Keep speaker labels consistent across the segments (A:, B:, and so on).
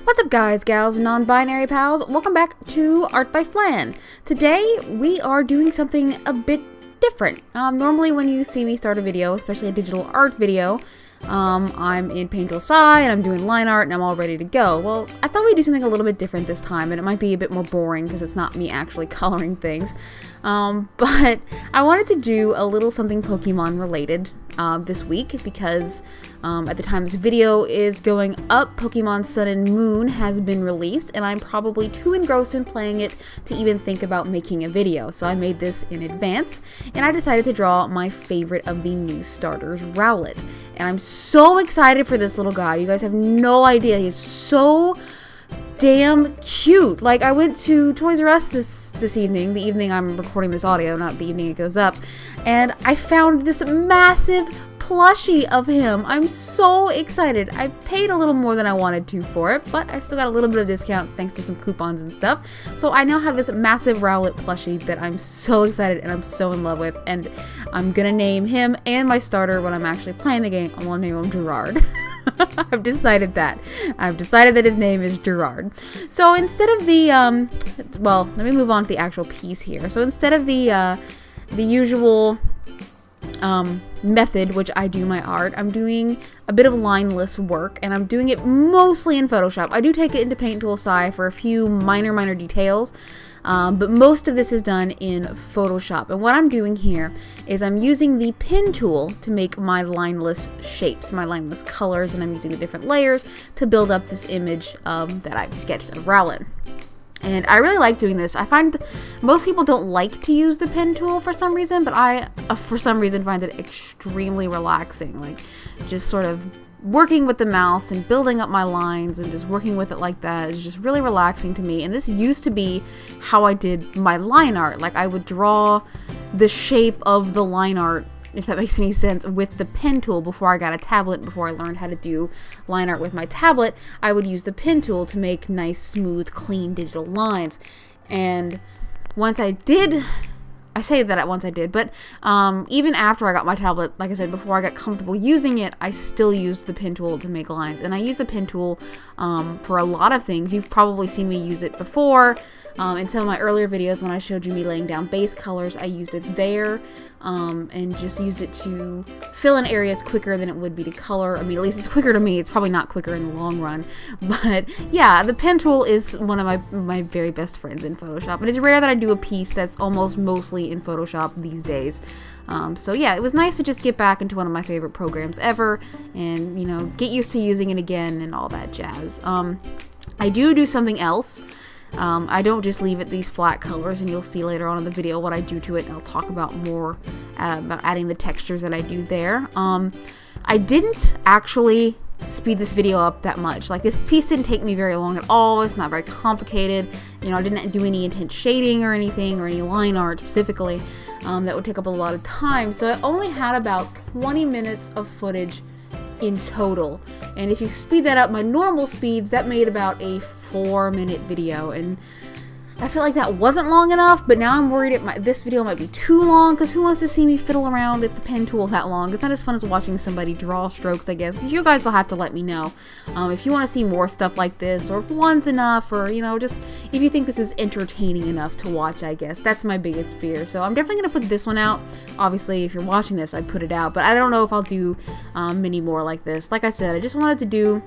A: What's up guys, gals, and non-binary pals? Welcome back to Art by Flan. Today we are doing something a bit different. Normally when you see me start a video, especially a digital art video, I'm in Tool SAI and I'm doing line art and I'm all ready to go. Well, I thought we'd do something a little bit different this time, and it might be a bit more boring because it's not me actually coloring things. But I wanted to do a little something Pokemon related this week because at the time this video is going up, Pokemon Sun and Moon has been released and I'm probably too engrossed in playing it to even think about making a video. So I made this in advance and I decided to draw my favorite of the new starters, Rowlet. And I'm so excited for this little guy. You guys have no idea. He's so damn cute. Like, I went to Toys R Us this evening, the evening I'm recording this audio, not the evening it goes up, and I found this massive plushie of him. I'm so excited. I paid a little more than I wanted to for it, but I still got a little bit of discount thanks to some coupons and stuff. So I now have this massive Rowlet plushie that I'm so excited and I'm so in love with, and I'm gonna name him and my starter when I'm actually playing the game. I'm gonna name him Gerard. I've decided that. I've decided that his name is Gerard. So instead of the, well, let me move on to the actual piece here. So instead of the usual method which I do my art, I'm doing a bit of lineless work, and I'm doing it mostly in Photoshop. I do take it into Tool SAI for a few minor details, but most of this is done in Photoshop. And what I'm doing here is I'm using the pen tool to make my lineless shapes, my lineless colors, and I'm using the different layers to build up this image that I've sketched of Rowlet. And I really like doing this. I find most people don't like to use the pen tool for some reason, but I, for some reason, find it extremely relaxing. Like, just sort of working with the mouse and building up my lines and just working with it like that is just really relaxing to me. And this used to be how I did my line art. Like, I would draw the shape of the line art, if that makes any sense, with the pen tool before I got a tablet. Before I learned how to do line art with my tablet, I would use the pen tool to make nice, smooth, clean digital lines. And once I did, I say that once I did, but even after I got my tablet, like I said, before I got comfortable using it, I still used the pen tool to make lines. And I use the pen tool for a lot of things. You've probably seen me use it before. In some of my earlier videos when I showed you me laying down base colors, I used it there and just used it to fill in areas quicker than it would be to color. I mean, at least it's quicker to me. It's probably not quicker in the long run. But yeah, the pen tool is one of my very best friends in Photoshop. And it's rare that I do a piece that's almost mostly in Photoshop these days. So yeah, it was nice to just get back into one of my favorite programs ever and, you know, get used to using it again and all that jazz. I do something else. I don't just leave it these flat colors, and you'll see later on in the video what I do to it, and I'll talk about more about adding the textures that I do there. I didn't actually speed this video up that much. Like, this piece didn't take me very long at all. It's not very complicated. You know, I didn't do any intense shading or anything, or any line art specifically. That would take up a lot of time. So I only had about 20 minutes of footage in total. And if you speed that up my normal speeds, that made about a 4-minute video, and I feel like that wasn't long enough, but now I'm worried this video might be too long, because who wants to see me fiddle around with the pen tool that long? It's not as fun as watching somebody draw strokes, I guess. But you guys will have to let me know if you want to see more stuff like this, or if one's enough, or, you know, just if you think this is entertaining enough to watch, I guess. That's my biggest fear. So I'm definitely going to put this one out. Obviously, if you're watching this, I'd put it out, but I don't know if I'll do many more like this. Like I said, I just wanted to do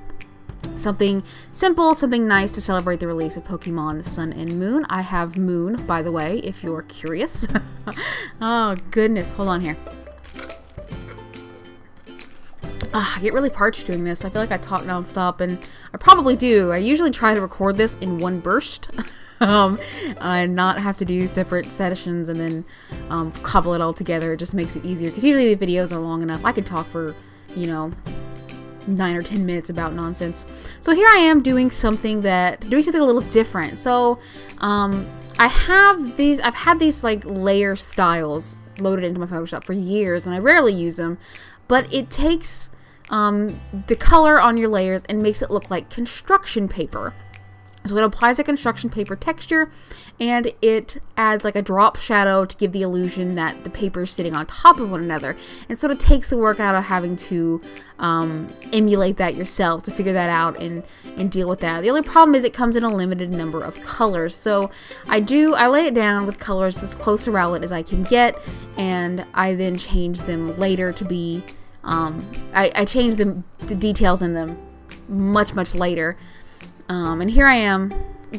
A: something simple, something nice to celebrate the release of Pokemon Sun and Moon. I have Moon, by the way, if you're curious. Oh, goodness. Hold on here. I get really parched doing this. I feel like I talk nonstop, and I probably do. I usually try to record this in one burst. And not have to do separate sessions and then cobble it all together. It just makes it easier, because usually the videos are long enough. I could talk for, you know, 9 or 10 minutes about nonsense. So here I am doing something a little different. So I've had these like layer styles loaded into my Photoshop for years, and I rarely use them, but it takes the color on your layers and makes it look like construction paper. So it applies a construction paper texture, and it adds like a drop shadow to give the illusion that the paper is sitting on top of one another, and sort of takes the work out of having to emulate that yourself, to figure that out and deal with that. The only problem is it comes in a limited number of colors. So I lay it down with colors as close to ROWLET as I can get, and I then change them later to be, I change the details in them much later. And here I am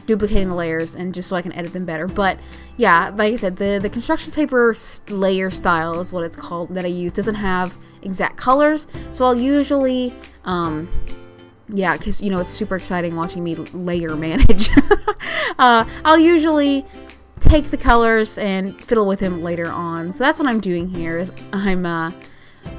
A: duplicating the layers, and just so I can edit them better. But yeah, like I said, the construction paper layer style is what it's called that I use. Doesn't have exact colors, so I'll usually yeah, because you know it's super exciting watching me layer manage. I'll usually take the colors and fiddle with them later on. So that's what I'm doing here, is I'm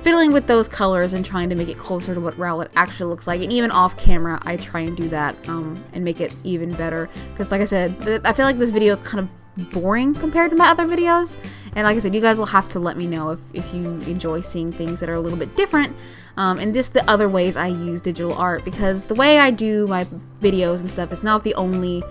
A: fiddling with those colors and trying to make it closer to what ROWLET actually looks like. And even off camera, I try and do that and make it even better. Because like I said, I feel like this video is kind of boring compared to my other videos. And like I said, you guys will have to let me know if you enjoy seeing things that are a little bit different. And just the other ways I use digital art. Because the way I do my videos and stuff is not the only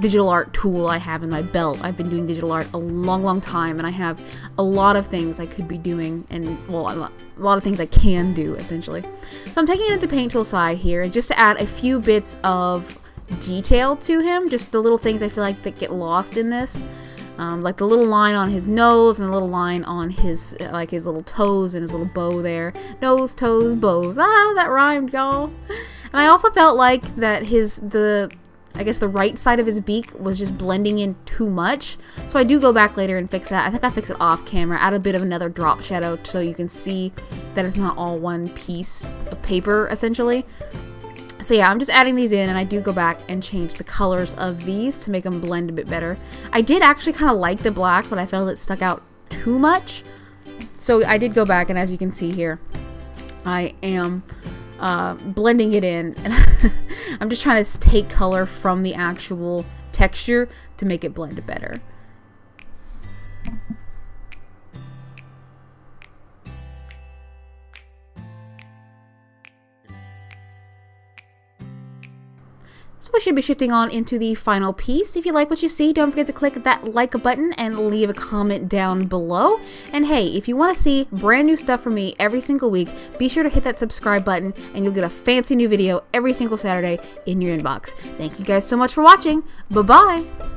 A: digital art tool I have in my belt. I've been doing digital art a long time, and I have a lot of things I could be doing, and well, a lot of things I can do essentially. So I'm taking it into Paint Tool SAI here, just to add a few bits of detail to him, just the little things I feel like that get lost in this, like the little line on his nose and the little line on his like his little toes and his little bow there. Nose, toes, bows. Ah, that rhymed, y'all. And I also felt like that I guess the right side of his beak was just blending in too much. So I do go back later and fix that. I think I fix it off camera, add a bit of another drop shadow so you can see that it's not all one piece of paper, essentially. So yeah, I'm just adding these in, and I do go back and change the colors of these to make them blend a bit better. I did actually kind of like the black, but I felt it stuck out too much. So I did go back, and as you can see here, I am blending it in, and I'm just trying to take color from the actual texture to make it blend better. So we should be shifting on into the final piece. If you like what you see, don't forget to click that like button and leave a comment down below. And hey, if you want to see brand new stuff from me every single week, be sure to hit that subscribe button, and you'll get a fancy new video every single Saturday in your inbox. Thank you guys so much for watching. Bye-bye!